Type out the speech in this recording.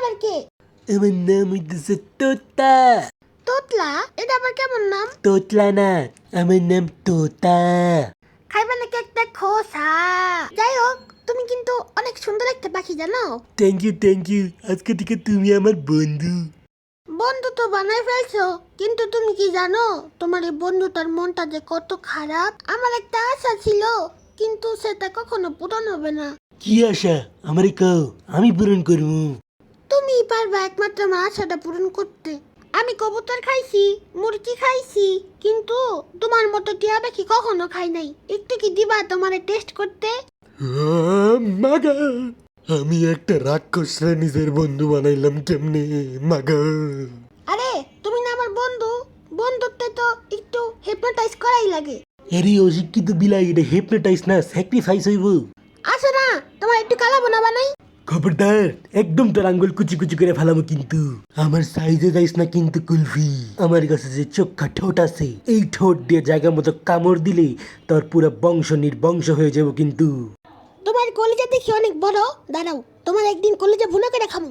আবার কে? আমার নাম হইতেছে তোতা। তোতলা? এটা আবার কেমন নাম? তোতলা না, আমার নাম তোতা। খাইবা নাকি একটা খোসা? যাই হোক, তুমি কিন্তু অনেক সুন্দর একটা পাখি জানো। থ্যাংক ইউ, আজকে থেকে তুমি আমার বন্ধু। বন্ধু তো বানাই ফেলছো, কিন্তু তুমি কি জানো তোমার এই বন্ধুটার মনটা যে কত খারাপ? আমার একটা আশা ছিল, কিন্তু সেটা কখনো পূরণ হবে না। কি আশা? আমারে কও, আমি পূরণ করবো। তুমি পারবা একমাত্র আমার আশাটা পূরণ করতে। আমি কবুতর খাইছি, মুরগি খাইছি, কিন্তু তোমার মতো টিয়া পাখি কখনো খাই নাই। একটু কি দিবা তোমারে টেস্ট করতে? মাগা, আমি একটা রাক্ষসরা নিজের বন্ধু বানাইলাম কেমনে মাগা? আরে তুমি না আমার বন্ধু, বন্ধুত্বে তো একটু হিপনোটাইজ করাই লাগে। আরে অশিক্ষিত বিলাই, এটা হিপনোটাইজ না, স্যাক্রিফাইস হইব। আসো না, তোমার একটু কালা বোনা বানাই। খবরদার, একদম তোর আঙ্গুল কুচি কুচি করে ফেলামো কিন্তু। আমার সাইজে যাইস না কিন্তু কুলফি। আমার কাছে যে চোখা ঠোঁট আছে, এই ঠোঁট দিয়ে জায়গা মতো কামড় দিলে তোর পুরো বংশ নির্বংশ হয়ে যাব কিন্তু। তোমার কলিজা দেখি অনেক বড়, দাঁড়াও তোমার একদিন কলিজা ভুনা করে খামু।